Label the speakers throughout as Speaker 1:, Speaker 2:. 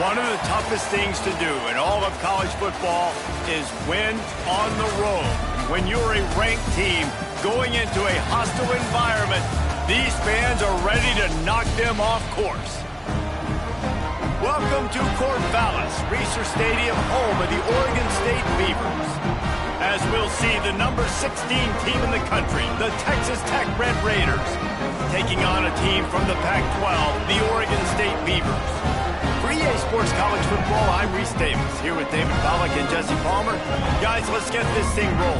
Speaker 1: One of the toughest things to do in all of college football is win on the road. When you're a ranked team going into a hostile environment, these fans are ready to knock them off course. Welcome to Corvallis, Reser Stadium, home of the Oregon State Beavers. As we'll see, the number 16 team in the country, the Texas Tech Red Raiders, taking on a team from the Pac-12, the Oregon State Beavers. For EA Sports College Football, I'm Reese Davis, here with David Pollack and Jesse Palmer. Guys, let's get this thing rolling.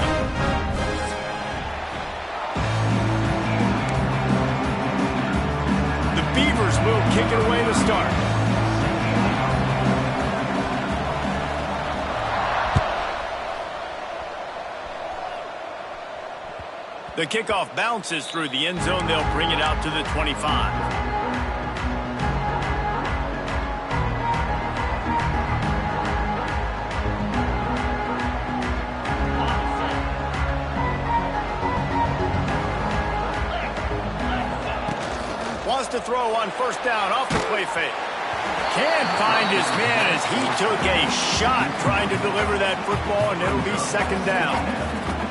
Speaker 1: The Beavers will kick it away to start. The kickoff bounces through the end zone. They'll bring it out to the 25. Wants to throw on first down off the play fake. Can't find his man as he took a shot trying to deliver that football, and it'll be second down.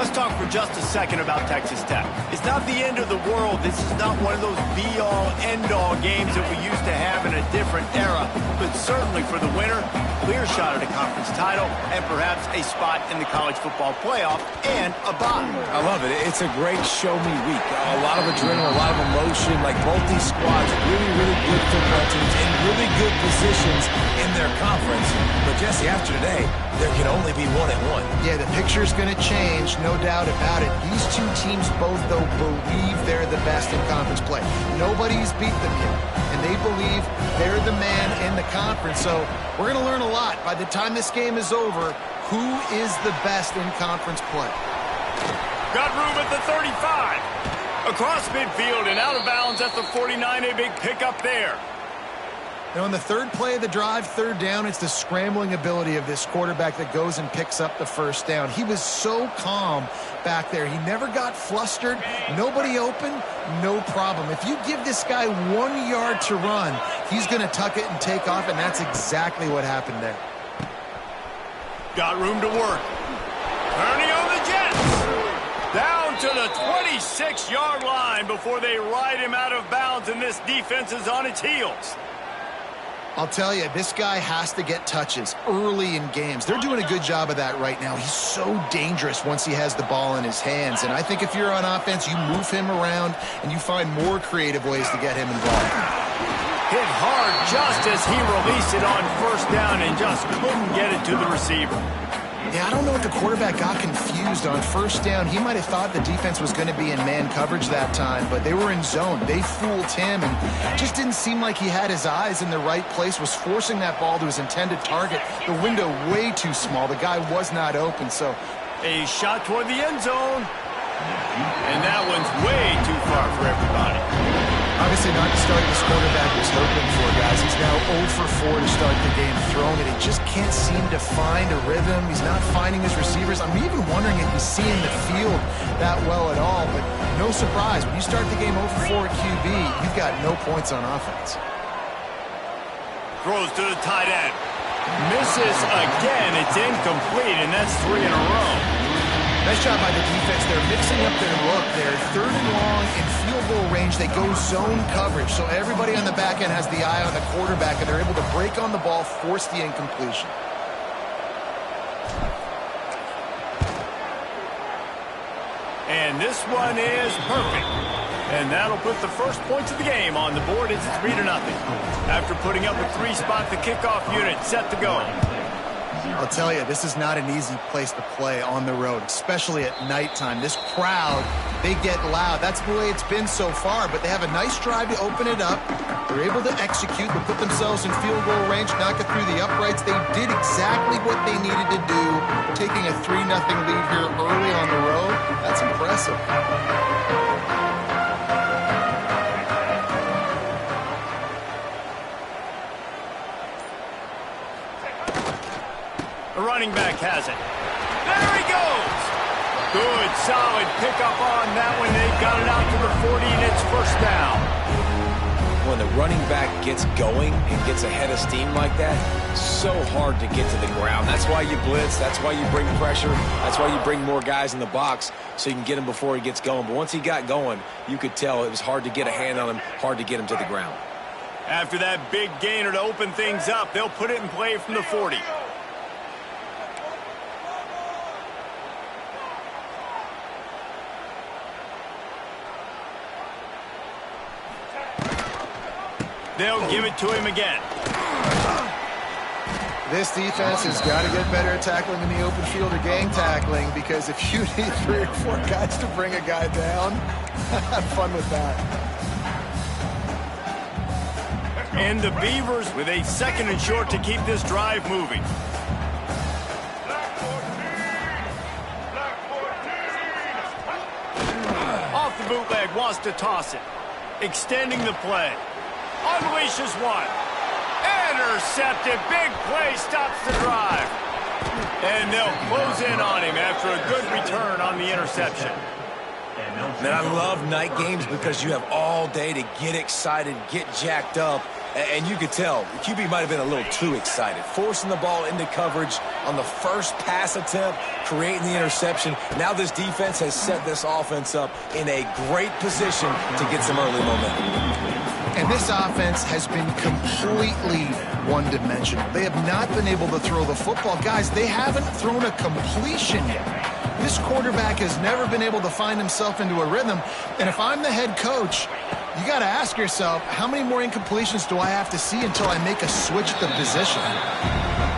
Speaker 1: Let's talk for just a second about Texas Tech. It's not the end of the world. This is not one of those be-all, end-all games that we used to have in a different era. But certainly for the winner, clear shot at a conference title and perhaps a spot in the college football playoff and a bye.
Speaker 2: I love it. It's a great show-me week. A lot of adrenaline, a lot of emotion. Like both these squads, really good football teams in really good positions in their conference. But Jesse, after today, there can only be 1-1.
Speaker 3: Yeah, the picture's going to change, no doubt about it. These two teams both, though, believe they're the best in conference play. Nobody's beat them yet, and they believe they're the man in the conference. So we're going to learn a lot. By the time this game is over, who is the best in conference play?
Speaker 1: Got room at the 35. Across midfield and out of bounds at the 49. A big pickup there.
Speaker 3: Now, on the third play of the drive, third down, it's the scrambling ability of this quarterback that goes and picks up the first down. He was so calm back there. He never got flustered. Nobody open, no problem. If you give this guy 1 yard to run, he's going to tuck it and take off, and that's exactly what happened there.
Speaker 1: Got room to work. Turning on the Jets. Down to the 26-yard line before they ride him out of bounds, and this defense is on its heels.
Speaker 3: I'll tell you, this guy has to get touches early in games. They're doing a good job of that right now. He's so dangerous once he has the ball in his hands. And I think if you're on offense, you move him around and you find more creative ways to get him involved.
Speaker 1: Hit hard just as he released it on first down and just couldn't get it to the receiver.
Speaker 3: Yeah, I don't know if the quarterback got confused on first down. He might have thought the defense was going to be in man coverage that time, but they were in zone. They fooled him, and just didn't seem like he had his eyes in the right place, was forcing that ball to his intended target. The window way too small. The guy was not open, so...
Speaker 1: A shot toward the end zone. And that one's way too far for everybody.
Speaker 3: Obviously not the start this quarterback was hoping for, guys. He's now 0 for 4 to start the game throwing it. He just can't seem to find a rhythm. He's not finding his receivers. I'm even wondering if he's seeing the field that well at all. But no surprise, when you start the game 0 for 4 at QB, you've got no points on offense.
Speaker 1: Throws to the tight end. Misses again. It's incomplete, and that's 3 in a row.
Speaker 3: Nice job by the defense. They're mixing up their look. They're third and long in field goal range. They go zone coverage. So everybody on the back end has the eye on the quarterback, and they're able to break on the ball, force the incompletion.
Speaker 1: And this one is perfect. And that'll put the first points of the game on the board. It's 3-0. After putting up a 3-spot, the kickoff unit set to go.
Speaker 3: I'll tell you, this is not an easy place to play on the road, especially at nighttime. This crowd, they get loud. That's the way it's been so far, but they have a nice drive to open it up. They're able to execute. They put themselves in field goal range, knock it through the uprights. They did exactly what they needed to do, taking a 3-0 lead here early on the road. That's impressive.
Speaker 1: The running back has it. There he goes. Good, solid pickup on that one. They got it out to the 40, and it's first down.
Speaker 2: when the running back gets going and gets ahead of steam like that, so hard to get to the ground. That's why you blitz. That's why you bring pressure. That's why you bring more guys in the box so you can get him before he gets going. But once he got going, you could tell it was hard to get a hand on him, hard to get him to the ground.
Speaker 1: After that big gainer to open things up, they'll put it in play from the 40. They'll give it to him again.
Speaker 3: This defense has got to get better at tackling in the open field or gang tackling, because if you need 3 or 4 guys to bring a guy down, have fun with that.
Speaker 1: And the Beavers with a 2nd and short to keep this drive moving. Off the bootleg, wants to toss it. Extending the play. Unleashes one. Intercepted. Big play stops the drive. And they'll close in on him after a good return on the interception.
Speaker 2: Man, I love night games because you have all day to get excited, get jacked up. And you could tell, the QB might have been a little too excited. Forcing the ball into coverage on the first pass attempt, creating the interception. Now this defense has set this offense up in a great position to get some early momentum.
Speaker 3: And this offense has been completely one-dimensional. They have not been able to throw the football. Guys, they haven't thrown a completion yet. This quarterback has never been able to find himself into a rhythm. And if I'm the head coach, you got to ask yourself, how many more incompletions do I have to see until I make a switch at the position?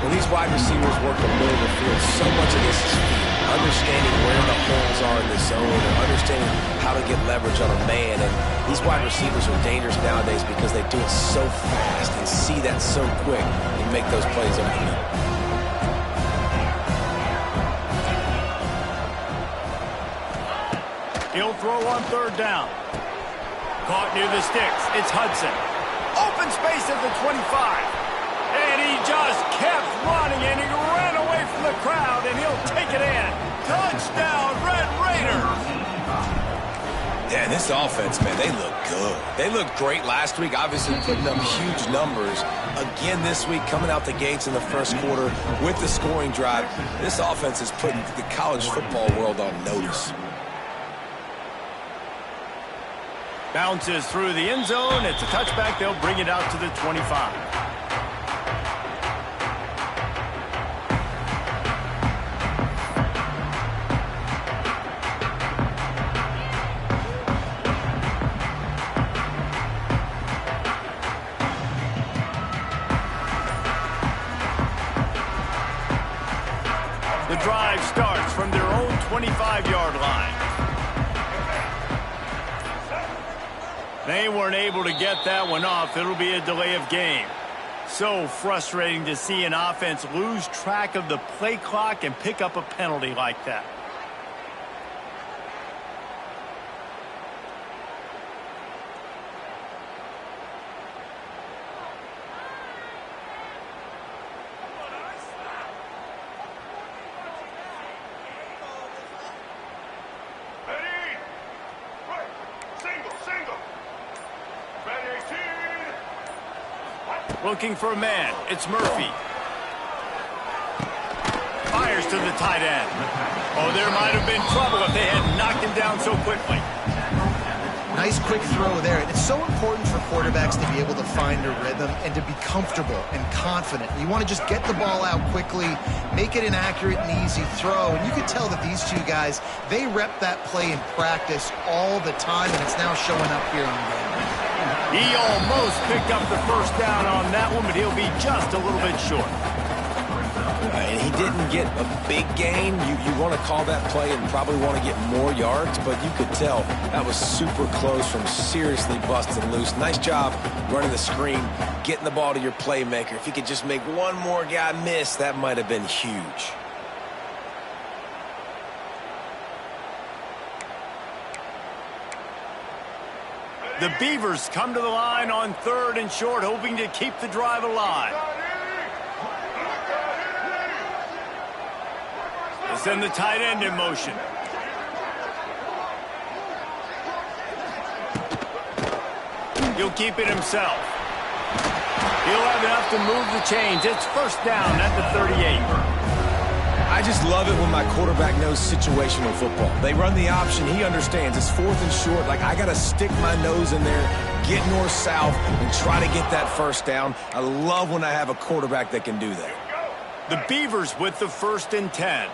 Speaker 2: Well, these wide receivers work the middle of the field. So much of this is understanding where the holes are in the zone and understanding how to get leverage on a man. And these wide receivers are dangerous nowadays because they do it so fast and see that so quick and make those plays over the middle.
Speaker 1: He'll throw on 3rd down. Caught near the sticks. It's Hudson. Open space at the 25. And he just kept running, and he ran away from the crowd, and he'll take it in. Touchdown, Red Raiders.
Speaker 2: Yeah, this offense, man, they look good. They looked great last week, obviously putting up huge numbers. Again this week, coming out the gates in the first quarter with the scoring drive. This offense is putting the college football world on notice.
Speaker 1: Bounces through the end zone. It's a touchback. They'll bring it out to the 25. The drive starts from their own 25-yard line. They weren't able to get that one off. It'll be a delay of game. So frustrating to see an offense lose track of the play clock and pick up a penalty like that. Looking for a man. It's Murphy. Fires to the tight end. Oh, there might have been trouble if they had knocked him down so quickly.
Speaker 3: Nice quick throw there. And it's so important for quarterbacks to be able to find a rhythm and to be comfortable and confident. You want to just get the ball out quickly, make it an accurate and easy throw. And you can tell that these two guys, they rep that play in practice all the time, and it's now showing up here on the game.
Speaker 1: He almost picked up the first down on that one, but he'll be just a little bit short.
Speaker 2: And he didn't get a big gain. You want to call that play and probably want to get more yards, but you could tell that was super close from seriously busting loose. Nice job running the screen, getting the ball to your playmaker. If he could just make one more guy miss, that might have been huge.
Speaker 1: The Beavers come to the line on 3rd and short, hoping to keep the drive alive. They send the tight end in motion. He'll keep it himself. He'll have enough to move the chains. It's first down at the 38.
Speaker 2: I just love it when my quarterback knows situational football. They run the option. He understands. It's 4th and short. Like, I got to stick my nose in there, get north-south, and try to get that first down. I love when I have a quarterback that can do that.
Speaker 1: The Beavers with the 1st and 10.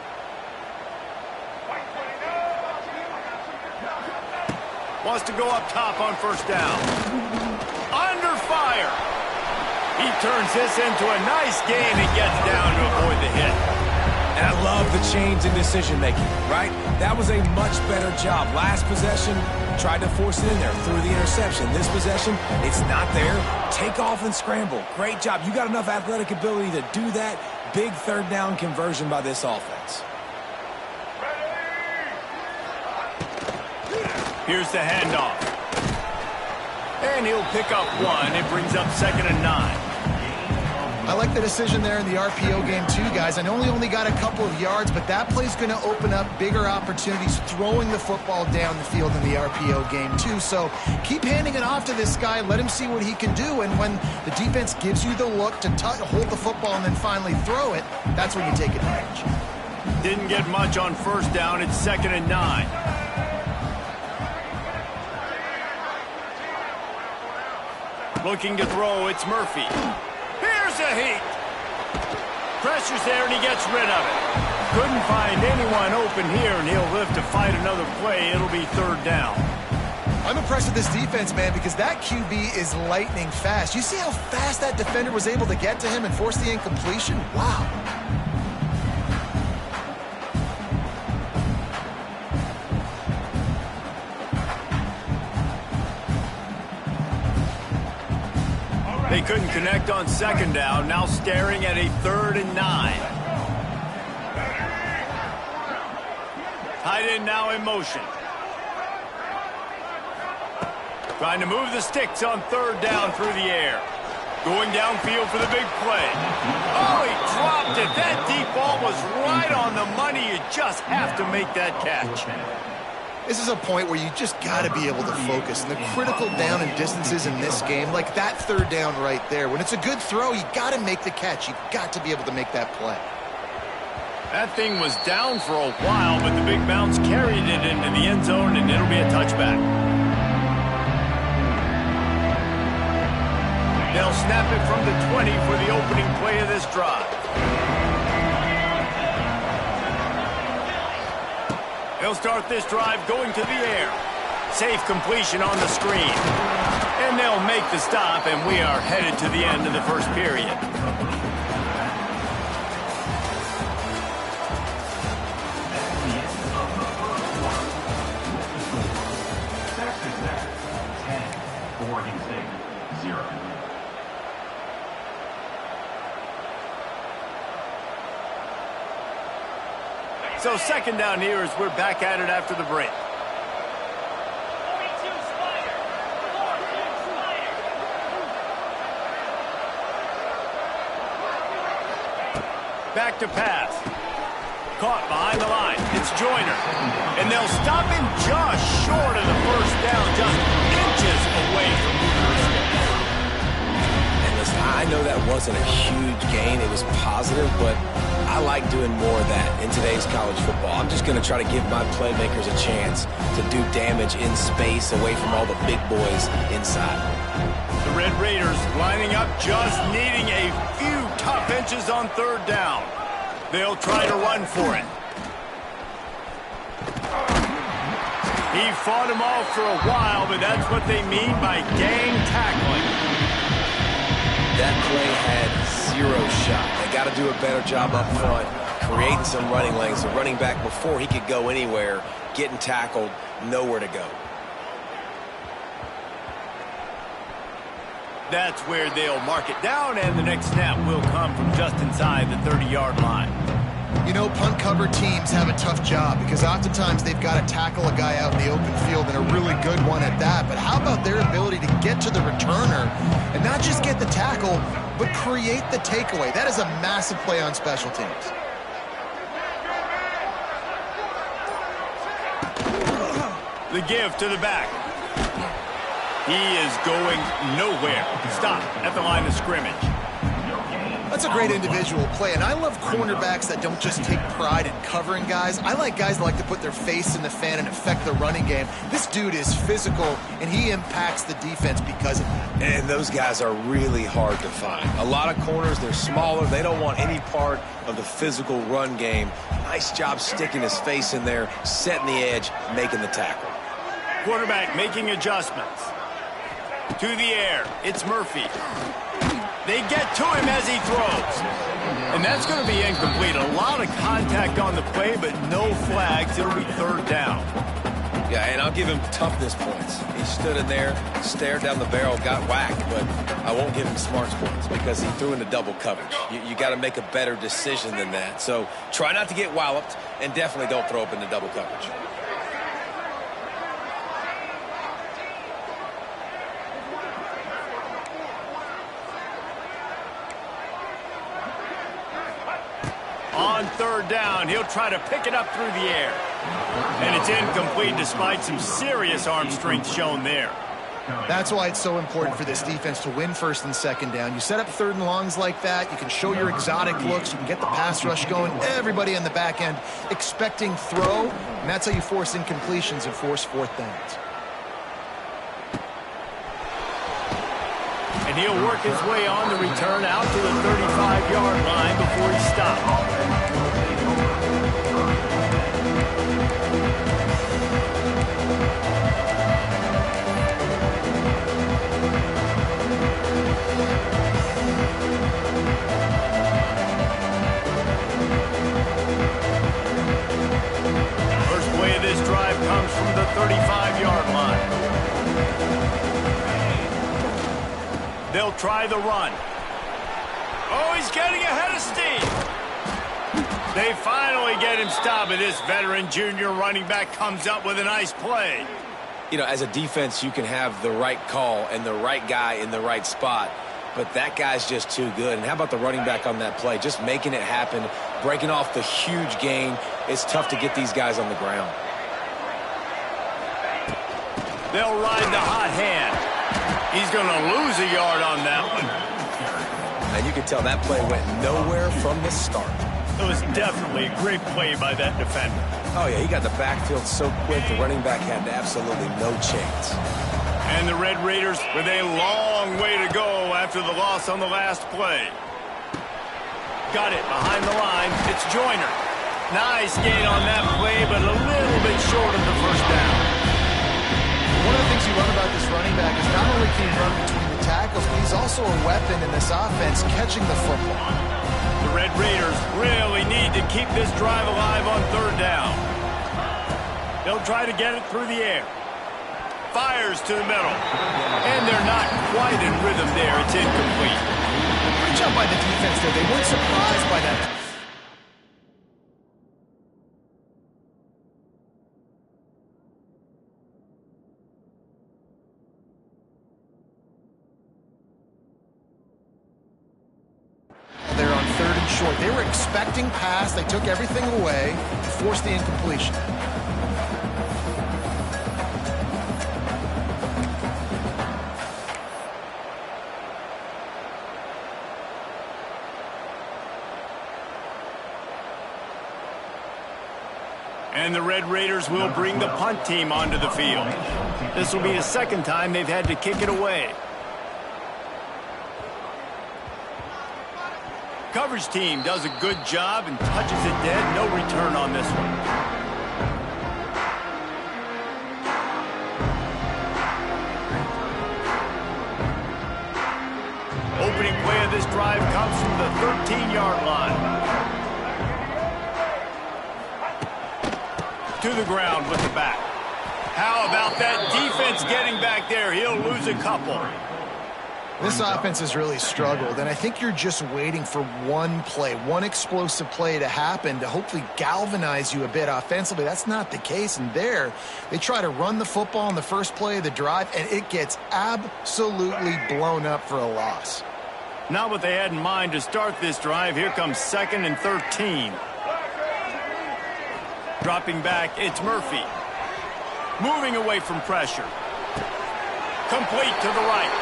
Speaker 1: Wants to go up top on first down. Under fire. He turns this into a nice gain and gets down to avoid the hit.
Speaker 2: And I love the change in decision-making, right? That was a much better job. Last possession, tried to force it in there, threw the interception. This possession, it's not there. Take off and scramble. Great job. You got enough athletic ability to do that. Big 3rd down conversion by this offense.
Speaker 1: Here's the handoff. And he'll pick up 1. It brings up 2nd and 9.
Speaker 3: I like the decision there in the RPO game too, guys. I know he only got a couple of yards, but that play's going to open up bigger opportunities throwing the football down the field in the RPO game too. So keep handing it off to this guy. Let him see what he can do. And when the defense gives you the look to hold the football and then finally throw it, that's when you take advantage.
Speaker 1: Didn't get much on first down. It's 2nd and 9. Looking to throw, it's Murphy. Here's a heat. Pressure's there, and he gets rid of it. Couldn't find anyone open here, and he'll live to fight another play. It'll be 3rd down.
Speaker 3: I'm impressed with this defense, man, because that QB is lightning fast. You see how fast that defender was able to get to him and force the incompletion? Wow.
Speaker 1: They couldn't connect on 2nd down, now staring at a 3rd and 9. Tight end now in motion. Trying to move the sticks on 3rd down through the air. Going downfield for the big play. Oh, he dropped it. That deep ball was right on the money. You just have to make that catch.
Speaker 3: This is a point where you just got to be able to focus. And the critical down and distances in this game, like that 3rd down right there, when it's a good throw, you got to make the catch. You've got to be able to make that play.
Speaker 1: That thing was down for a while, but the big bounce carried it into the end zone, and it'll be a touchback. They'll snap it from the 20 for the opening play of this drive. They'll start this drive going to the air. Safe completion on the screen. And they'll make the stop, and we are headed to the end of the first period. So 2nd down here as we're back at it after the break. Back to pass. Caught behind the line. It's Joyner. And they'll stop him just short of the first down, just inches away from moving the sticks.
Speaker 2: And listen, I know that wasn't a huge gain. It was positive, but I like doing more of that in today's college football. I'm just going to try to give my playmakers a chance to do damage in space away from all the big boys inside.
Speaker 1: The Red Raiders lining up, just needing a few tough inches on 3rd down. They'll try to run for it. He fought him off for a while, but that's what they mean by gang tackling.
Speaker 2: That play had 0 shot. They got to do a better job up front, creating some running lanes. The running back, before he could go anywhere, getting tackled, nowhere to go.
Speaker 1: That's where they'll mark it down, and the next snap will come from just inside the 30-yard line.
Speaker 3: You know, punt cover teams have a tough job because oftentimes they've got to tackle a guy out in the open field, and a really good one at that. But how about their ability to get to the returner and not just get the tackle, but create the takeaway? That is a massive play on special teams.
Speaker 1: The give to the back. He is going nowhere. Stop at the line of scrimmage.
Speaker 3: That's a great individual play, and I love cornerbacks that don't just take pride in covering guys. I like guys that like to put their face in the fan and affect the running game. This dude is physical, and he impacts the defense because of that.
Speaker 2: And those guys are really hard to find. A lot of corners, they're smaller. They don't want any part of the physical run game. Nice job sticking his face in there, setting the edge, making the tackle.
Speaker 1: Quarterback making adjustments. To the air, it's Murphy. They get to him as he throws. And that's going to be incomplete. A lot of contact on the play, but no flags. It'll be third down.
Speaker 2: Yeah, and I'll give him toughness points. He stood in there, stared down the barrel, got whacked, but I won't give him smarts points because he threw into double coverage. You got to make a better decision than that. So try not to get walloped, and definitely don't throw up into double coverage.
Speaker 1: On third down, he'll try to pick it up through the air. And it's incomplete despite some serious arm strength shown there.
Speaker 3: That's why it's so important for this defense to win first and second down. You set up third and longs like that, you can show your exotic looks, you can get the pass rush going, everybody on the back end expecting throw, and that's how you force incompletions and force fourth downs.
Speaker 1: And he'll work his way on the return out to the 35-yard line before he stops. First play of this drive comes from the 35-yard line. They'll try the run. Oh, he's getting ahead of steam. They finally get him stopped, and this veteran junior running back comes up with a nice play.
Speaker 2: You know, as a defense, you can have the right call and the right guy in the right spot, but that guy's just too good. And how about the running back on that play? Just making it happen, breaking off the huge gain. It's tough to get these guys on the ground.
Speaker 1: They'll ride the hot hand. He's going to lose a yard on that one.
Speaker 2: And you can tell that play went nowhere from the start.
Speaker 1: It was definitely a great play by that defender.
Speaker 2: Oh, yeah, he got the backfield so quick, the running back had absolutely no chance.
Speaker 1: And the Red Raiders with a long way to go after the loss on the last play. Got it behind the line. It's Joyner. Nice gain on that play, but a little bit short of the first down.
Speaker 3: One of the things you love about this running back is not only can he run between the tackles, but he's also a weapon in this offense catching the football.
Speaker 1: The Red Raiders really need to keep this drive alive on third down. They'll try to get it through the air. Fires to the middle. And they're not quite in rhythm there. It's incomplete.
Speaker 3: Great job by the defense there. They weren't surprised by that. They're on third and short. They were expecting pass. They took everything away, forced the incompletion.
Speaker 1: And the Red Raiders will bring the punt team onto the field. This will be the second time they've had to kick it away. Coverage team does a good job and touches it dead. No return on this one. Opening play of this drive comes from the 13-yard line. To the ground with the back. How about that defense getting back there? He'll lose a couple.
Speaker 3: This offense has really struggled, and I think you're just waiting for one play, one explosive play to happen to hopefully galvanize you a bit offensively. That's not the case, and there, they try to run the football in the first play of the drive, and it gets absolutely blown up for a loss.
Speaker 1: Not what they had in mind to start this drive. Here comes 2nd and 13. Dropping back, it's Murphy. Moving away from pressure. Complete to the right.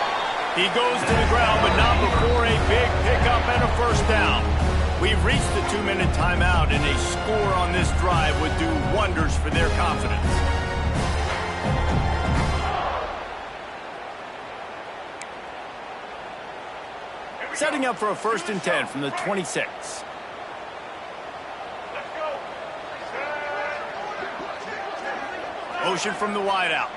Speaker 1: He goes to the ground, but not before a big pickup and a first down. We've reached the 2-minute timeout, and a score on this drive would do wonders for their confidence. Setting up for a 1st and 10 from the 26. Motion from the wideout.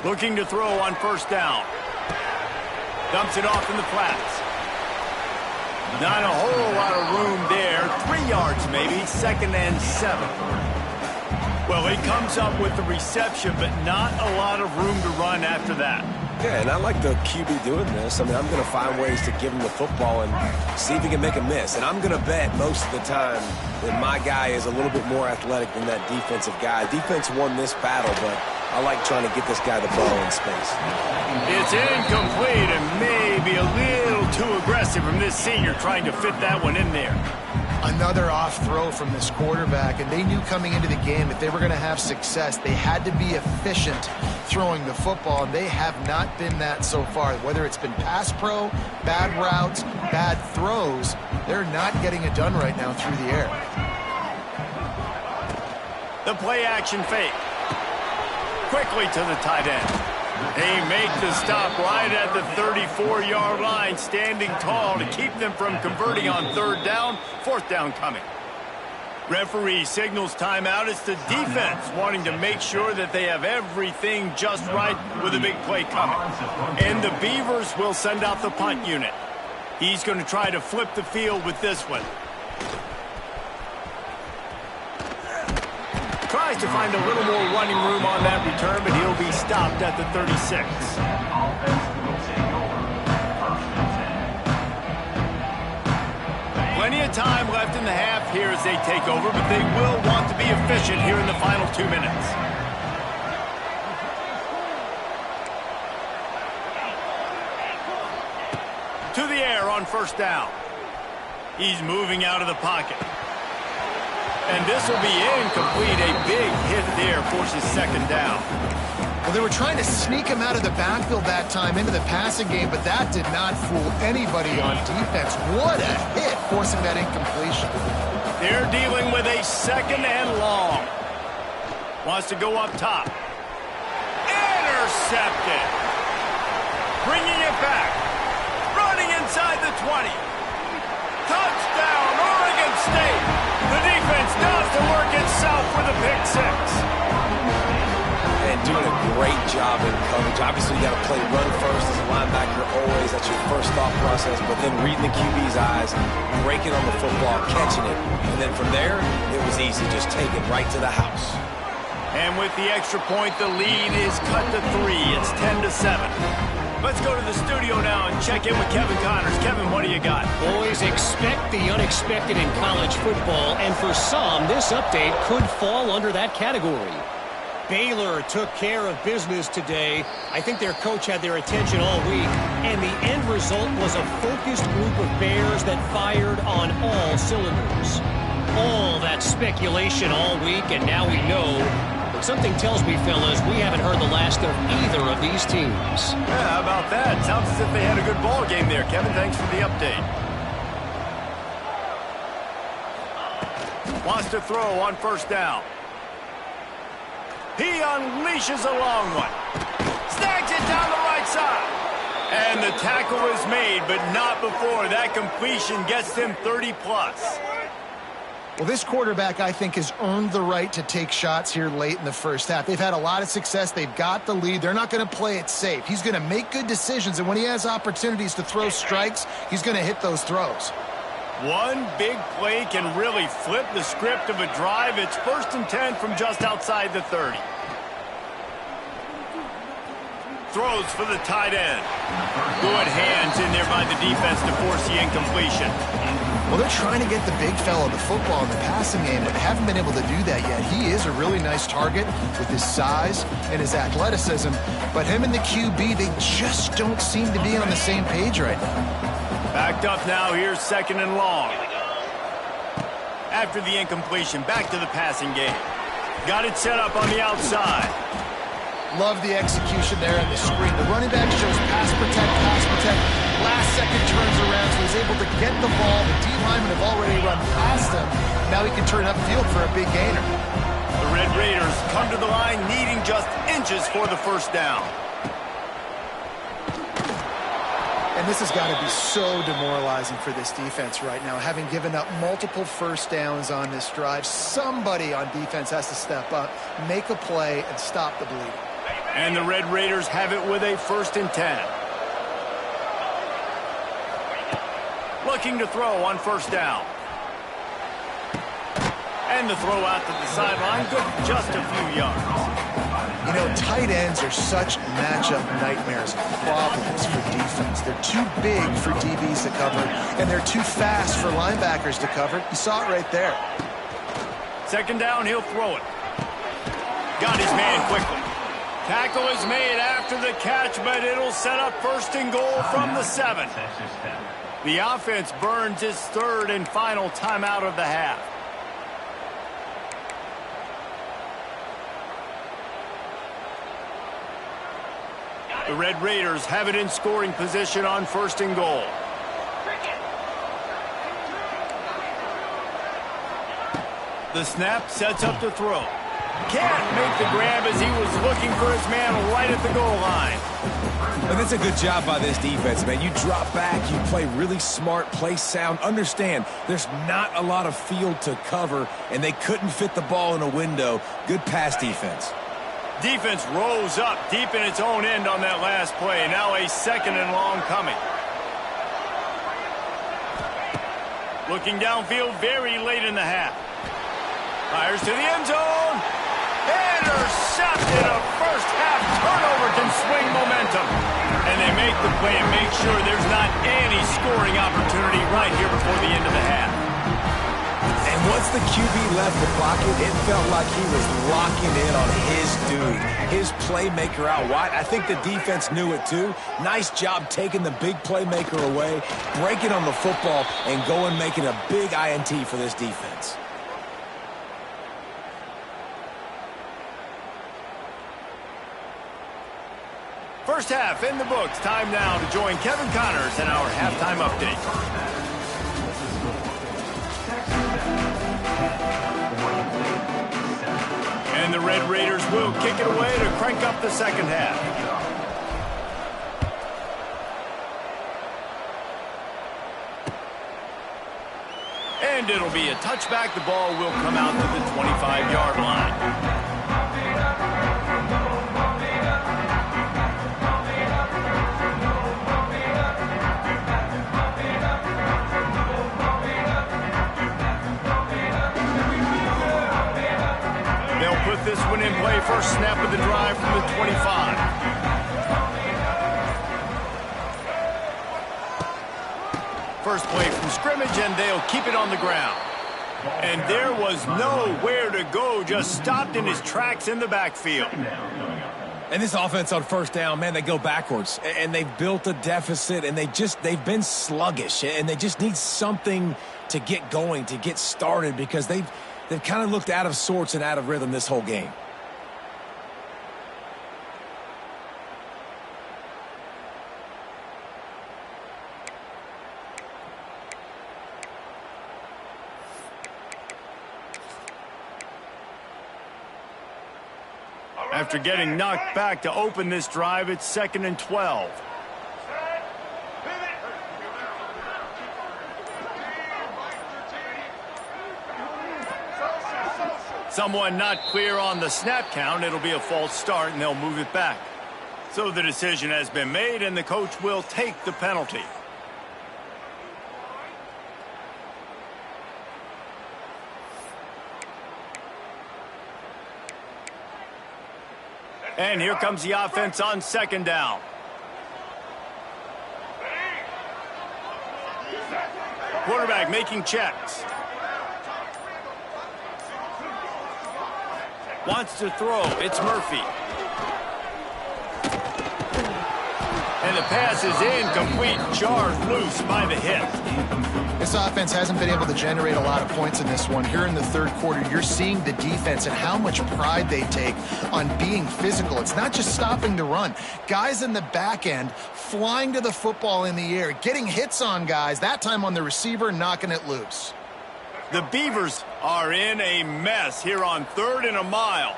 Speaker 1: Looking to throw on 1st down. Dumps it off in the flats. Not a whole lot of room there. 3 yards maybe. 2nd and 7. Well, he comes up with the reception, but not a lot of room to run after that.
Speaker 4: Yeah, and I like the QB doing this. I mean, I'm going to find ways to give him the football and see if he can make a miss. And I'm going to bet most of the time that my guy is a little bit more athletic than that defensive guy. Defense won this battle, but I like trying to get this guy the ball in space.
Speaker 1: It's incomplete and maybe a little too aggressive from this senior trying to fit that one in there.
Speaker 3: Another off throw from this quarterback, and they knew coming into the game if they were going to have success, they had to be efficient throwing the football, and they have not been that so far. Whether it's been pass pro, bad routes, bad throws, they're not getting it done right now through the air.
Speaker 1: The play action fake. Quickly to the tight end. They make the stop right at the 34-yard line, standing tall to keep them from converting on 3rd down. 4th down coming. Referee signals timeout. It's the defense wanting to make sure that they have everything just right with a big play coming. And the Beavers will send out the punt unit. He's going to try to flip the field with this one. Tries to find a little more running room on that return, but he'll be stopped at the 36. Plenty of time left in the half here as they take over, but they will want to be efficient here in the final 2 minutes. To the air on 1st down. He's moving out of the pocket. And this will be incomplete. A big hit there forces 2nd down.
Speaker 3: Well, they were trying to sneak him out of the backfield that time into the passing game, but that did not fool anybody on defense. What a hit, forcing that incompletion.
Speaker 1: They're dealing with a 2nd and long. Wants to go up top. Intercepted. Bringing it back. Running inside the 20. Touchdown, Oregon State. The defense does the work itself with a pick 6.
Speaker 4: And doing a great job in coverage. Obviously, you got to play run first as a linebacker always. That's your first thought process. But then reading the QB's eyes, breaking on the football, catching it. And then from there, it was easy. Just take it right to the house.
Speaker 1: And with the extra point, the lead is cut to 3. It's 10-7. Let's go to the studio now and check in with Kevin Connors. Kevin, what do you got?
Speaker 5: Boys, expect the unexpected in college football, and for some, this update could fall under that category. Baylor took care of business today. I think their coach had their attention all week, and the end result was a focused group of Bears that fired on all cylinders. All that speculation all week, and now we know. But something tells me, fellas, we haven't heard the last of either of these teams.
Speaker 1: Yeah, how about that? Sounds as if they had a good ball game there. Kevin, thanks for the update. Wants to throw on 1st down. He unleashes a long one. Snags it down the right side. And the tackle is made, but not before that completion gets them 30-plus.
Speaker 3: Well, this quarterback, I think, has earned the right to take shots here late in the first half. They've had a lot of success. They've got the lead. They're not going to play it safe. He's going to make good decisions, and when he has opportunities to throw strikes, he's going to hit those throws.
Speaker 1: One big play can really flip the script of a drive. It's 1st and 10 from just outside the 30. Throws for the tight end. Good hands in there by the defense to force the incompletion.
Speaker 3: Well, they're trying to get the big fella the football in the passing game, but haven't been able to do that yet. He is a really nice target with his size and his athleticism, but him and the QB, they just don't seem to be on the same page right now.
Speaker 1: Backed up now, here's 2nd and long. After the incompletion, back to the passing game. Got it set up on the outside.
Speaker 3: Love the execution there on the screen. The running back shows pass protect, pass protect. Last second turns around, so he's able to get the ball. The D linemen have already run past him. Now he can turn upfield for a big gainer.
Speaker 1: The Red Raiders come to the line needing just inches for the first down.
Speaker 3: And this has got to be so demoralizing for this defense right now. Having given up multiple first downs on this drive, somebody on defense has to step up, make a play, and stop the bleeding.
Speaker 1: And the Red Raiders have it with a 1st and 10. Looking to throw on 1st down. And the throw out to the sideline, good for just a few yards.
Speaker 3: You know, tight ends are such matchup nightmares and problems for defense. They're too big for DBs to cover, and they're too fast for linebackers to cover. You saw it right there.
Speaker 1: 2nd down, he'll throw it. Got his man quickly. Tackle is made after the catch, but it'll set up 1st and goal from the 7. The offense burns its 3rd and final timeout of the half. The Red Raiders have it in scoring position on 1st and goal. The snap sets up to throw. Can't make the grab as he was looking for his man right at the goal line.
Speaker 2: And that's a good job by this defense, man. You drop back, you play really smart, play sound. Understand, there's not a lot of field to cover, and they couldn't fit the ball in a window. Good pass defense.
Speaker 1: Defense rose up deep in its own end on that last play. Now a 2nd and long coming. Looking downfield very late in the half. Fires to the end zone. Intercepted. A first half turnover can swing momentum. And they make the play and make sure there's not any scoring opportunity right here before the end of the half.
Speaker 2: And once the QB left the pocket, it felt like he was locking in on his dude, his playmaker out wide. I think the defense knew it too. Nice job taking the big playmaker away, breaking on the football, and going making a big INT for this defense.
Speaker 1: First half in the books. Time now to join Kevin Connors in our halftime update. And the Red Raiders will kick it away to crank up the 2nd half. And it'll be a touchback. The ball will come out to the 25-yard line. This one in play, first snap of the drive from the 25. First play from scrimmage, and they'll keep it on the ground. And there was nowhere to go, just stopped in his tracks in the backfield.
Speaker 2: And this offense on 1st down, man, they go backwards. And they've built a deficit, and they've been sluggish. And they just need something to get going, to get started, because they've kind of looked out of sorts and out of rhythm this whole game.
Speaker 1: After getting knocked back to open this drive, it's 2nd and 12. Someone not clear on the snap count. It'll be a false start, and they'll move it back. So the decision has been made, and the coach will take the penalty. And here comes the offense on 2nd down. Quarterback making checks. Wants to throw. It's Murphy. And the pass is incomplete. Jarred loose by the hit.
Speaker 3: This offense hasn't been able to generate a lot of points in this one. Here in the third quarter, you're seeing the defense and how much pride they take on being physical. It's not just stopping the run. Guys in the back end flying to the football in the air, getting hits on guys, that time on the receiver, knocking it loose.
Speaker 1: The Beavers are in a mess here on 3rd and a mile.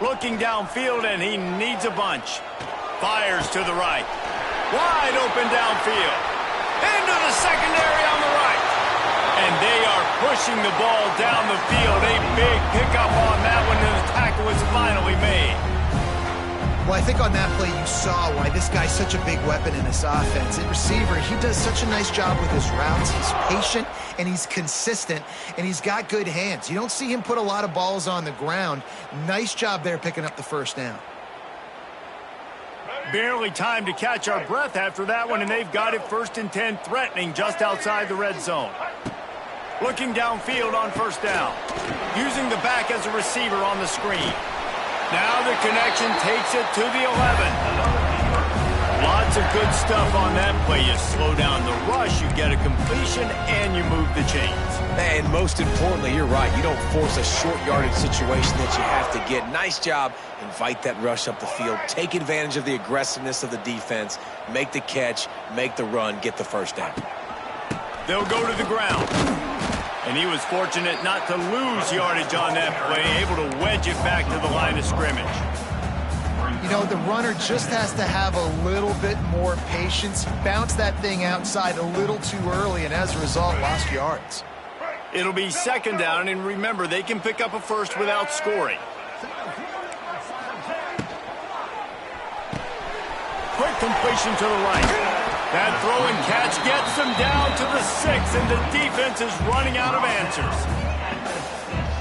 Speaker 1: Looking downfield, and he needs a bunch. Fires to the right. Wide open downfield. Into the secondary on the right. And they are pushing the ball down the field. A big pickup on that one, and the tackle is finally made.
Speaker 3: Well, I think on that play you saw why this guy's such a big weapon in this offense. At receiver, he does such a nice job with his routes. He's patient, and he's consistent, and he's got good hands. You don't see him put a lot of balls on the ground. Nice job there picking up the first down.
Speaker 1: Barely time to catch our breath after that one, and they've got it 1st and 10, threatening just outside the red zone. Looking downfield on 1st down. Using the back as a receiver on the screen. Now the connection takes it to the 11. Lots of good stuff on that play. You slow down the rush, you get a completion, and you move the chains.
Speaker 4: And most importantly, you're right. You don't force a short yardage situation that you have to get. Nice job. Invite that rush up the field. Take advantage of the aggressiveness of the defense. Make the catch, make the run, get the first down.
Speaker 1: They'll go to the ground. And he was fortunate not to lose yardage on that play, able to wedge it back to the line of scrimmage.
Speaker 3: You know, the runner just has to have a little bit more patience. Bounce that thing outside a little too early, and as a result, lost yards.
Speaker 1: It'll be 2nd down, and remember, they can pick up a first without scoring. Quick completion to the right. That throw and catch gets them down to the 6, and the defense is running out of answers.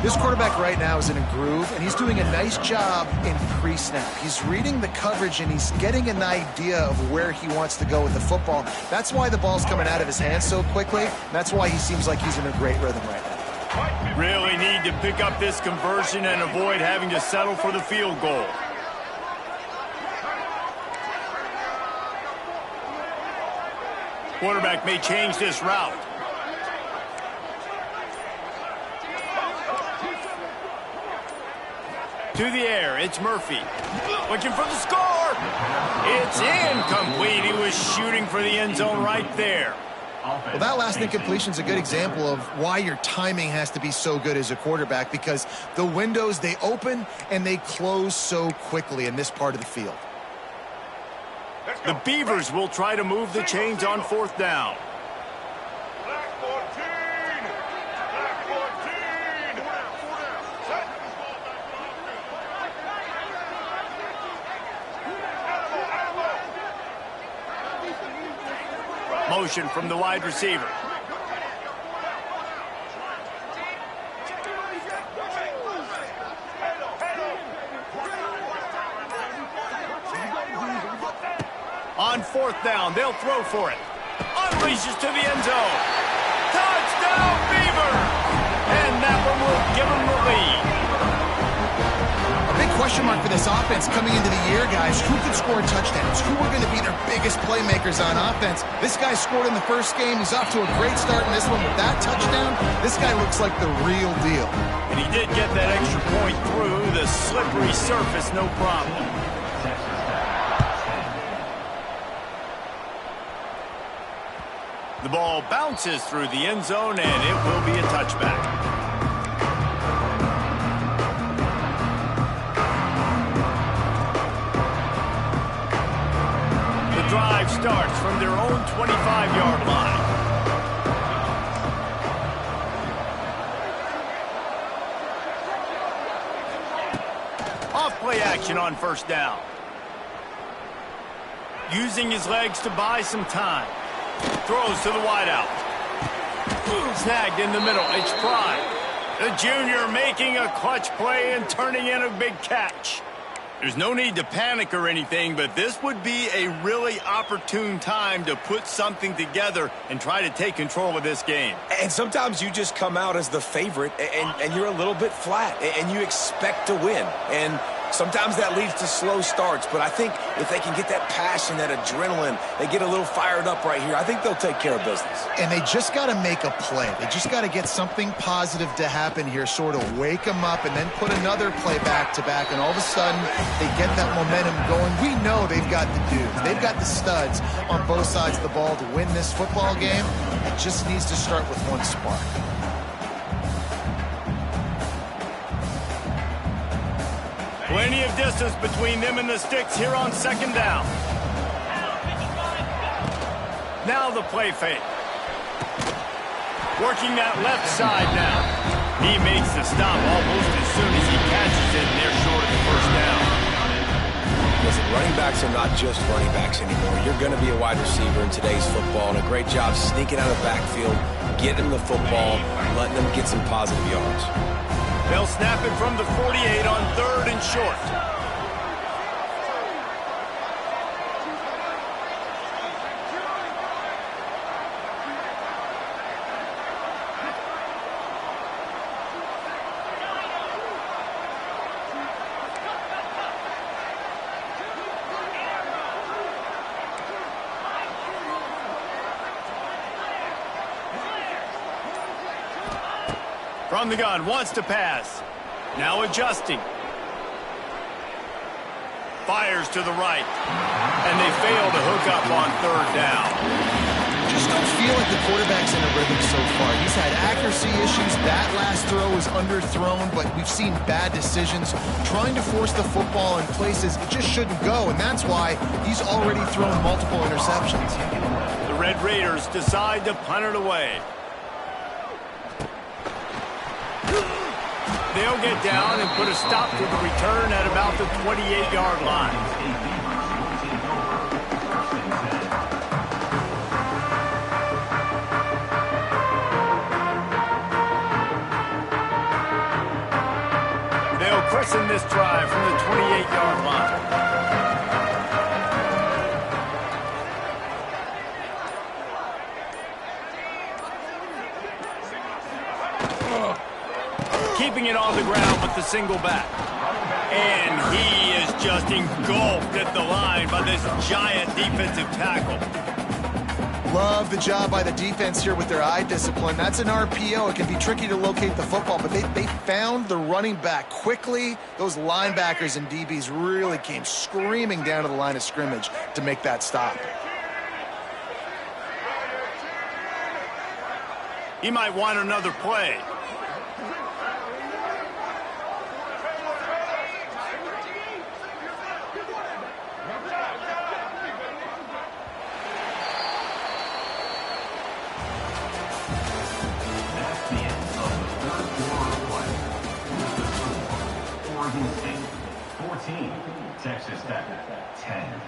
Speaker 3: This quarterback right now is in a groove, and he's doing a nice job in pre-snap. He's reading the coverage, and he's getting an idea of where he wants to go with the football. That's why the ball's coming out of his hands so quickly. That's why he seems like he's in a great rhythm right now.
Speaker 1: Really need to pick up this conversion and avoid having to settle for the field goal. Quarterback may change this route. To the air, it's Murphy. Looking for the score. It's incomplete. He was shooting for the end zone right there.
Speaker 3: Well, that last incompletion is a good example of why your timing has to be so good as a quarterback, because the windows, they open and they close so quickly in this part of the field.
Speaker 1: The Beavers will try to move the chains on 4th down. Motion from the wide receiver. On 4th down, they'll throw for it. Unleashes to the end zone. Touchdown, Beavers! And that one will give them the lead.
Speaker 3: A big question mark for this offense coming into the year, guys. Who could score touchdowns? Who are going to be their biggest playmakers on offense? This guy scored in the first game. He's off to a great start in this one with that touchdown. This guy looks like the real deal.
Speaker 1: And he did get that extra point through the slippery surface, no problem. The ball bounces through the end zone, and it will be a touchback. The drive starts from their own 25-yard line. Off-play action on 1st down. Using his legs to buy some time. Throws to the wideout. Snagged in the middle. It's Prime. The junior making a clutch play and turning in a big catch. There's no need to panic or anything, but this would be a really opportune time to put something together and try to take control of this game.
Speaker 4: And sometimes you just come out as the favorite, and you're a little bit flat, and you expect to win. And Sometimes that leads to slow starts, but I think if they can get that passion, that adrenaline, they get a little fired up right here, I think they'll take care of business.
Speaker 3: And they just got to make a play. They just got to get something positive to happen here, sort of wake them up and then put another play back-to-back, and all of a sudden they get that momentum going. We know they've got the dudes. They've got the studs on both sides of the ball to win this football game. It just needs to start with one spark.
Speaker 1: Plenty of distance between them and the sticks here on second down. Now the play fake. Working that left side now. He makes the stop almost as soon as he catches it, and they're short of the first down.
Speaker 4: Listen, running backs are not just running backs anymore. You're going to be a wide receiver in today's football, and a great job sneaking out of the backfield, getting the football, letting them get some positive yards.
Speaker 1: They'll snap it from the 48 on 3rd and short. From the gun, wants to pass. Now adjusting. Fires to the right. And they fail to hook up on 3rd down.
Speaker 3: Just don't feel like the quarterback's in a rhythm so far. He's had accuracy issues. That last throw was underthrown, but we've seen bad decisions. Trying to force the football in places it just shouldn't go, and that's why he's already thrown multiple interceptions.
Speaker 1: The Red Raiders decide to punt it away. They'll get down and put a stop to the return at about the 28-yard line. They'll christen this drive from the 28-yard line. Keeping it on the ground with the single back. And he is just engulfed at the line by this giant defensive tackle.
Speaker 3: Love the job by the defense here with their eye discipline. That's an RPO. It can be tricky to locate the football, but they found the running back quickly. Those linebackers and DBs really came screaming down to the line of scrimmage to make that stop.
Speaker 1: He might want another play.
Speaker 6: Texas Tech, 10.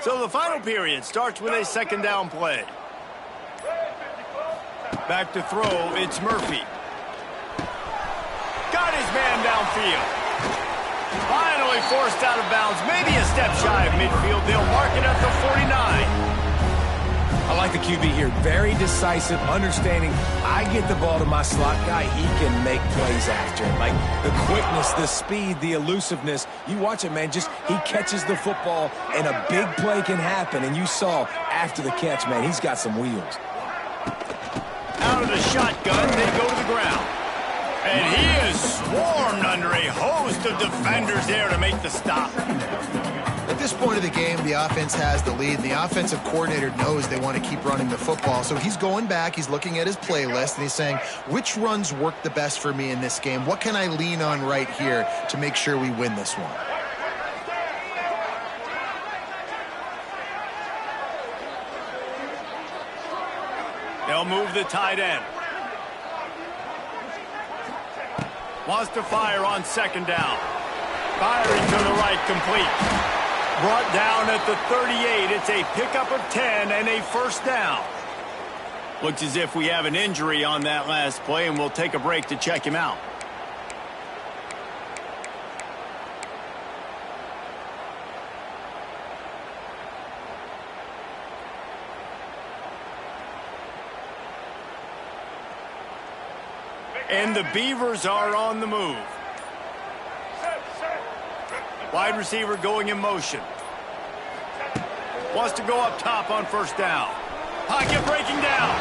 Speaker 1: So the final period starts with a second down play. Back to throw, it's Murphy. Got his man downfield. Finally forced out of bounds, maybe a step shy of midfield. They'll mark it at the 49.
Speaker 2: I like the QB here. Very decisive, understanding. I get the ball to my slot guy. He can make plays after it. Like the quickness, the speed, the elusiveness. You watch it, man. Just he catches the football, and a big play can happen. And you saw after the catch, man, he's got some wheels.
Speaker 1: Out of the shotgun, they go to the ground. And he is swarmed under a host of defenders there to make the stop.
Speaker 3: At this point of the game, the offense has the lead. The offensive coordinator knows they want to keep running the football. So he's going back, he's looking at his playlist, and he's saying, which runs work the best for me in this game? What can I lean on right here to make sure we win this one?
Speaker 1: They'll move the tight end. Wants to fire on second down. Firing to the right, complete. Brought down at the 38. It's a pickup of 10 and a first down. Looks as if we have an injury on that last play, and we'll take a break to check him out. And the Beavers are on the move. Wide receiver going in motion. Wants to go up top on first down. Pocket breaking down.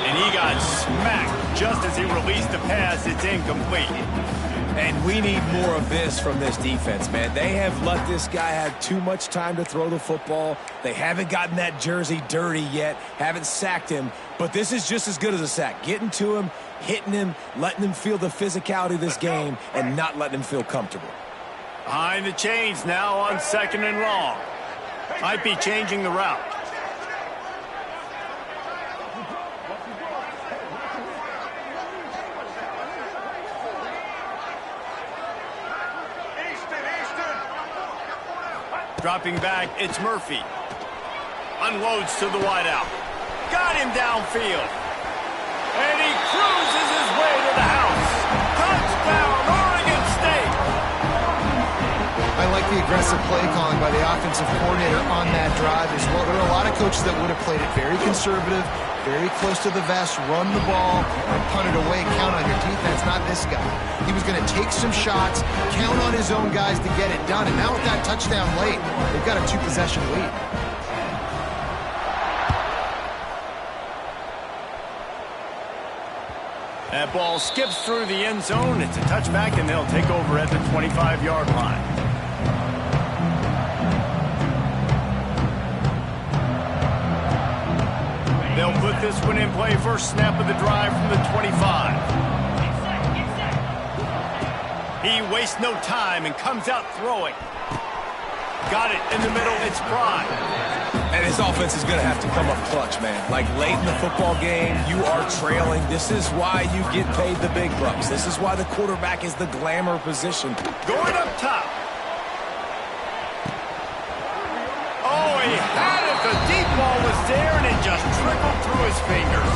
Speaker 1: And he got smacked just as he released the pass. It's incomplete.
Speaker 2: And we need more of this from this defense, man. They have let this guy have too much time to throw the football. They haven't gotten that jersey dirty yet, haven't sacked him. But this is just as good as a sack. Getting to him, hitting him, letting him feel the physicality of this game, and not letting him feel comfortable.
Speaker 1: Behind the chains now on second and long. Might be changing the route. Dropping back, it's Murphy. Unloads to the wideout. Got him downfield. And he cruises his way to the house. Touchdown, Oregon State.
Speaker 3: I like the aggressive play calling by the offensive coordinator on that drive as well. There are a lot of coaches that would have played it very conservative, very close to the vest, run the ball, and punt it away. Count on your defense, not this guy. He was going to take some shots, count on his own guys to get it done. And now with that touchdown late, they've got a 2-possession lead.
Speaker 1: That ball skips through the end zone. It's a touchback, and they'll take over at the 25-yard line. They'll put this one in play. First snap of the drive from the 25. He wastes no time and comes out throwing. Got it in the middle. It's Prime.
Speaker 2: And his offense is going to have to come up clutch, man. Like late in the football game, you are trailing. This is why you get paid the big bucks. This is why the quarterback is the glamour position.
Speaker 1: Going up top. Oh, he had it. The deep ball was there, and it just trickled through his fingers.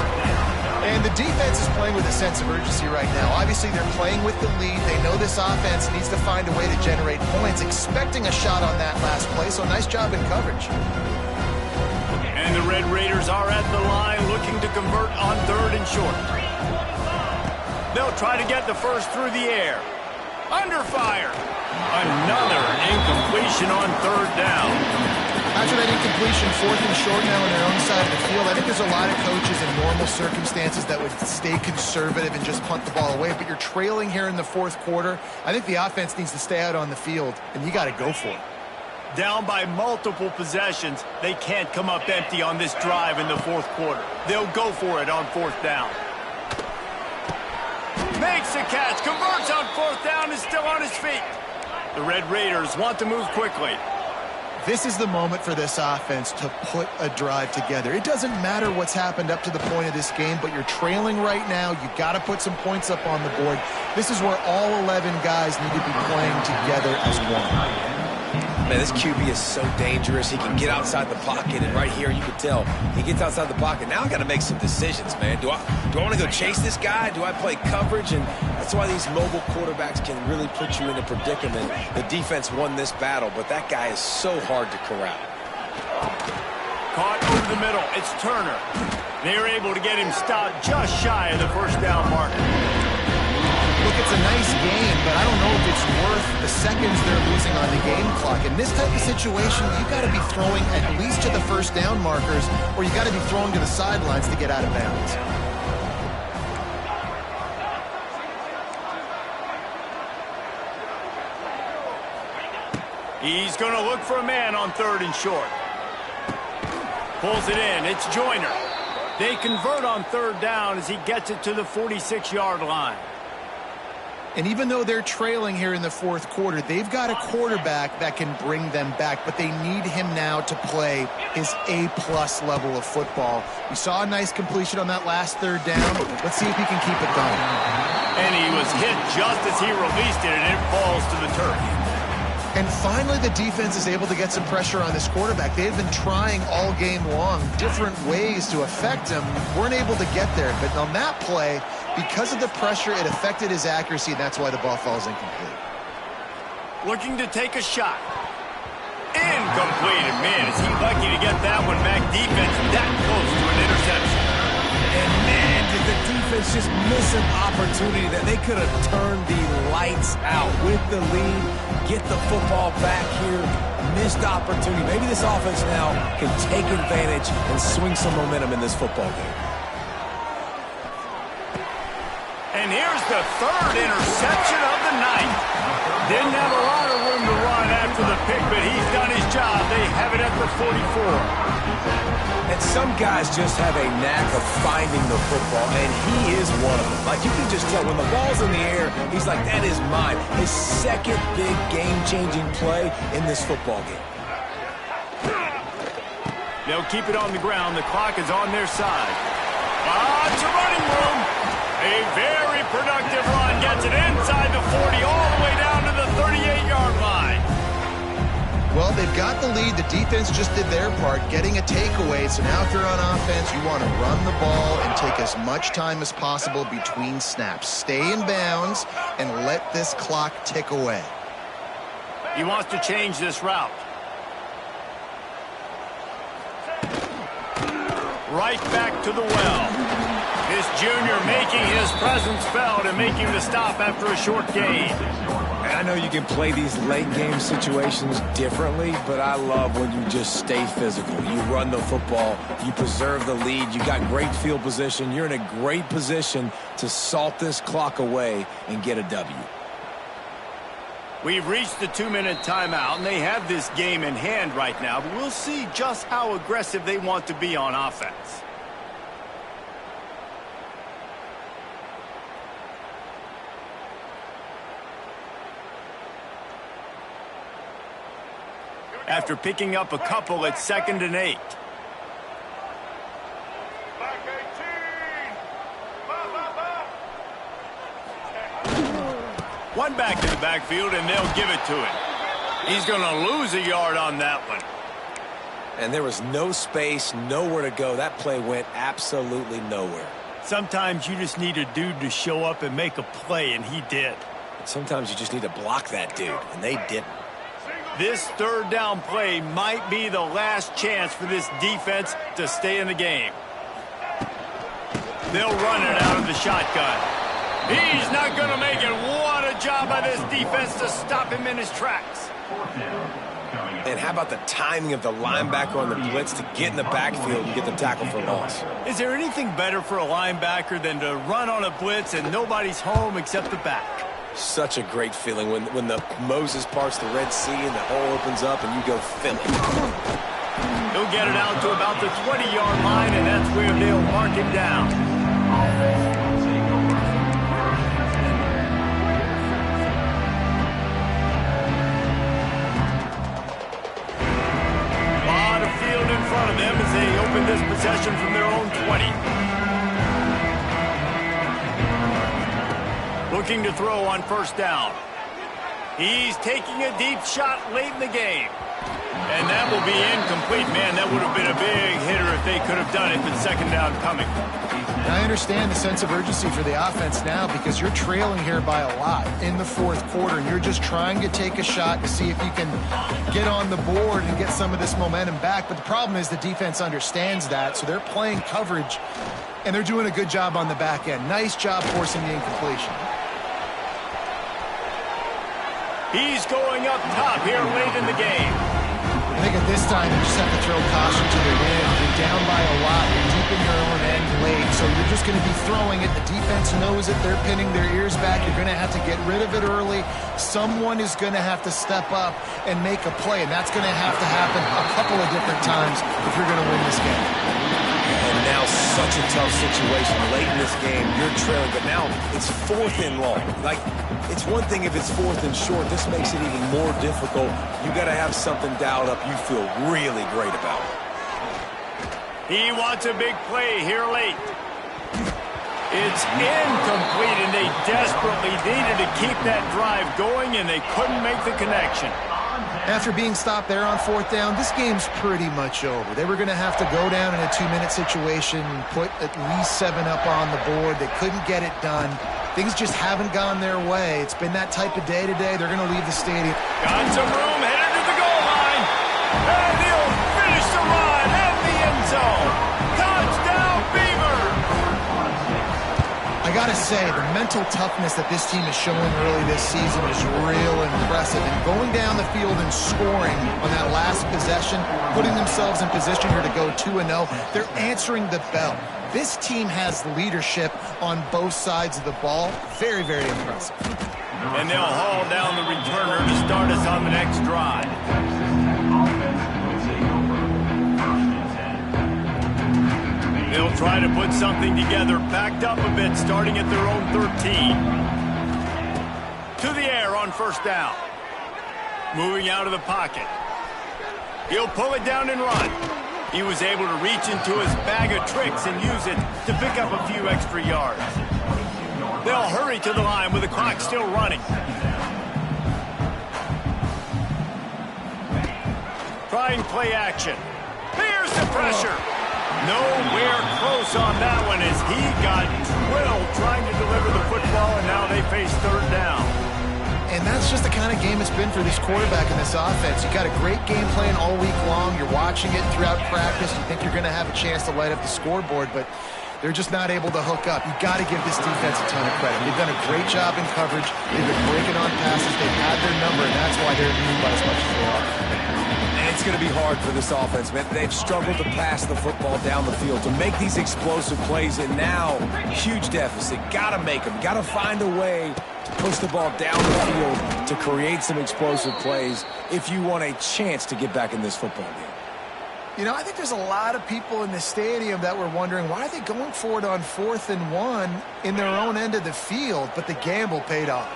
Speaker 3: And the defense is playing with a sense of urgency right now. Obviously, they're playing with the lead. They know this offense needs to find a way to generate points, expecting a shot on that last play, so nice job in coverage.
Speaker 1: And the Red Raiders are at the line looking to convert on third and short. They'll try to get the first through the air. Under fire. Another incompletion on third down.
Speaker 3: After that incompletion, fourth and short now on their own side of the field, I think there's a lot of coaches in normal circumstances that would stay conservative and just punt the ball away, but you're trailing here in the fourth quarter. I think the offense needs to stay out on the field, and you got to go for it.
Speaker 1: Down by multiple possessions, they can't come up empty on this drive in the fourth quarter. They'll go for it on fourth down. Makes the catch, converts on fourth down, is still on his feet. The Red Raiders want to move quickly.
Speaker 3: This is the moment for this offense to put a drive together. It doesn't matter what's happened up to the point of this game, but you're trailing right now. You got to put some points up on the board. This is where all 11 guys need to be playing together as one.
Speaker 2: Man, this QB is so dangerous. He can get outside the pocket, and right here you can tell he gets outside the pocket. Now I got to make some decisions, man. Do I want to go chase this guy? Do I play coverage? And that's why these mobile quarterbacks can really put you in a predicament. The defense won this battle, but that guy is so hard to corral.
Speaker 1: Caught over the middle. It's Turner. They're able to get him stopped just shy of the first down marker.
Speaker 3: Look, it's a nice game, but I don't know if it's worth the seconds they're losing on the game clock. In this type of situation, you got to be throwing at least to the first down markers, or you got to be throwing to the sidelines to get out of bounds.
Speaker 1: He's going to look for a man on third and short. Pulls it in. It's Joyner. They convert on third down as he gets it to the 46-yard line.
Speaker 3: And even though they're trailing here in the fourth quarter, they've got a quarterback that can bring them back, but they need him now to play his A-plus level of football. We saw a nice completion on that last third down. Let's see if he can keep it going.
Speaker 1: And he was hit just as he released it, and it falls to the turf.
Speaker 3: And finally, the defense is able to get some pressure on this quarterback. They've been trying all game long different ways to affect him. Weren't able to get there. But on that play, because of the pressure, it affected his accuracy, and that's why the ball falls incomplete.
Speaker 1: Looking to take a shot. Incomplete. And man, is he lucky to get that one back. Defense that close to an interception.
Speaker 2: And man, did the defense just miss an opportunity that they could have turned the lights out with the lead, get the football back here. Missed opportunity. Maybe this offense now can take advantage and swing some momentum in this football game.
Speaker 1: And here's the third interception of the night. Didn't have a lot of room to run after the pick, but he's done his job. They have it at the 44.
Speaker 2: And some guys just have a knack of finding the football, and he is one of them. Like, you can just tell when the ball's in the air, he's like, that is mine. His second big game-changing play in this football game.
Speaker 1: They'll keep it on the ground. The clock is on their side. It's a running room. A very productive run. Gets it inside the 40, all the way down to the 38-yard line.
Speaker 3: Well, they've got the lead. The defense just did their part, getting a takeaway. So now if you're on offense, you want to run the ball and take as much time as possible between snaps. Stay in bounds and let this clock tick away.
Speaker 1: He wants to change this route. Right back to the well. This junior making his presence felt and making the stop after a short gain.
Speaker 2: And I know you can play these late game situations differently, but I love when you just stay physical. You run the football, you preserve the lead, you got great field position, you're in a great position to salt this clock away and get a W.
Speaker 1: We've reached the 2-minute timeout, and they have this game in hand right now, but we'll see just how aggressive they want to be on offense. After picking up a couple, it's 2nd and 8. One back in the backfield, and they'll give it to him. He's going to lose a yard on that one.
Speaker 2: And there was no space, nowhere to go. That play went absolutely nowhere.
Speaker 1: Sometimes you just need a dude to show up and make a play, and he did.
Speaker 2: Sometimes you just need to block that dude, and they didn't.
Speaker 1: This third down play might be the last chance for this defense to stay in the game. They'll run it out of the shotgun. He's not going to make it. What a job by this defense to stop him in his tracks.
Speaker 2: And how about the timing of the linebacker on the blitz to get in the backfield and get the tackle for loss?
Speaker 1: Is there anything better for a linebacker than to run on a blitz and nobody's home except the back?
Speaker 2: Such a great feeling when the Moses parts the Red Sea and the hole opens up and you go fill it.
Speaker 1: He'll get it out to about the 20-yard line, and that's where they'll mark him down. A lot of field in front of them as they open this possession from their own 20. Looking to throw on 1st down. He's taking a deep shot late in the game. And that will be incomplete. Man, that would have been a big hitter if they could have done it with 2nd down coming.
Speaker 3: I understand the sense of urgency for the offense now because you're trailing here by a lot in the 4th quarter. And you're just trying to take a shot to see if you can get on the board and get some of this momentum back. But the problem is the defense understands that, so they're playing coverage, and they're doing a good job on the back end. Nice job forcing the incompletion.
Speaker 1: He's going up top here late in the game.
Speaker 3: I think at this time you just have to throw caution to the wind. You're down by a lot. You're deep in your own end late, so you're just going to be throwing it. The defense knows it. They're pinning their ears back. You're going to have to get rid of it early. Someone is going to have to step up and make a play, and that's going to have to happen a couple of different times if you're going to win this game.
Speaker 2: And now such a tough situation late in this game. You're trailing, but now it's 4th and long. Like, it's one thing if it's 4th and short. This makes it even more difficult. You got to have something dialed up you feel really great about.
Speaker 1: He wants a big play here late. It's incomplete, and they desperately needed to keep that drive going, and they couldn't make the connection.
Speaker 3: After being stopped there on 4th down, this game's pretty much over. They were going to have to go down in a 2-minute situation and put at least 7 up on the board. They couldn't get it done. Things just haven't gone their way. It's been that type of day today. They're going to leave the stadium.
Speaker 1: Got some room, headed to the goal line. And he'll finish the run at the end zone. Touchdown, Beaver!
Speaker 3: I got to say, the mental toughness that this team is showing early this season is real impressive. And going down the field and scoring on that last possession, putting themselves in position here to go 2-0, they're answering the bell. This team has leadership on both sides of the ball. Very, very impressive.
Speaker 1: And they'll haul down the returner to start us on the next drive. They'll try to put something together, backed up a bit, starting at their own 13. To the air on 1st down. Moving out of the pocket. He'll pull it down and run. He was able to reach into his bag of tricks and use it to pick up a few extra yards. They'll hurry to the line with the clock still running. Trying play action. Here's the pressure. Nowhere close on that one as he got drilled trying to deliver the football, and now they face 3rd down.
Speaker 3: And that's just the kind of game it's been for this quarterback in this offense. You got a great game plan all week long. You're watching it throughout practice. You think you're going to have a chance to light up the scoreboard, but they're just not able to hook up. You got to give this defense a ton of credit. They've done a great job in coverage. They've been breaking on passes. They've had their number, and that's why they're immune by as much as they are.
Speaker 4: And it's going to be hard for this offense, man. They've struggled to pass the football down the field, to make these explosive plays, and now, huge deficit. Got to make them. Got to find a way to push the ball down the field to create some explosive plays if you want a chance to get back in this football game.
Speaker 3: You know, I think there's a lot of people in the stadium that were wondering, why are they going for it on 4th and 1 in their own end of the field? But the gamble paid off.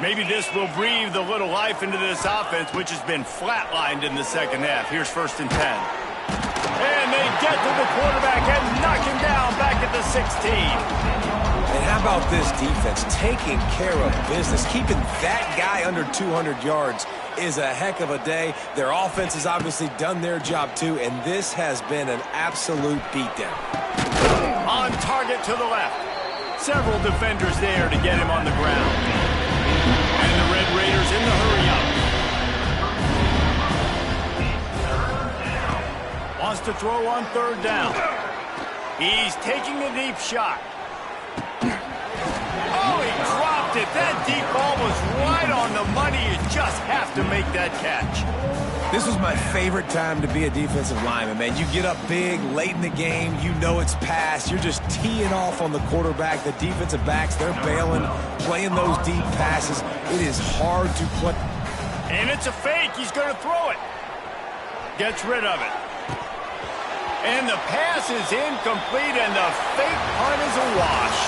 Speaker 1: Maybe this will breathe a little life into this offense, which has been flatlined in the second half. Here's 1st and 10. And they get to the quarterback and knock him down back at the 16.
Speaker 4: And how about this defense taking care of business? Keeping that guy under 200 yards is a heck of a day. Their offense has obviously done their job too, and this has been an absolute beatdown.
Speaker 1: On target to the left. Several defenders there to get him on the ground. And the Red Raiders in the hurry-up. Wants to throw on 3rd down. He's taking a deep shot. Oh, he dropped it. That deep ball was right on the money. You just have to make that catch.
Speaker 4: This was my favorite time to be a defensive lineman, man. You get up big late in the game. You know it's past. You're just teeing off on the quarterback. The defensive backs, they're bailing, playing those deep passes. It is hard to play.
Speaker 1: And it's a fake. He's going to throw it. Gets rid of it. And the pass is incomplete, and the fake punt is a wash.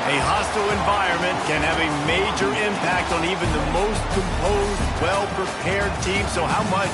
Speaker 1: A hostile environment can have a major impact on even the most composed, well-prepared team. So how much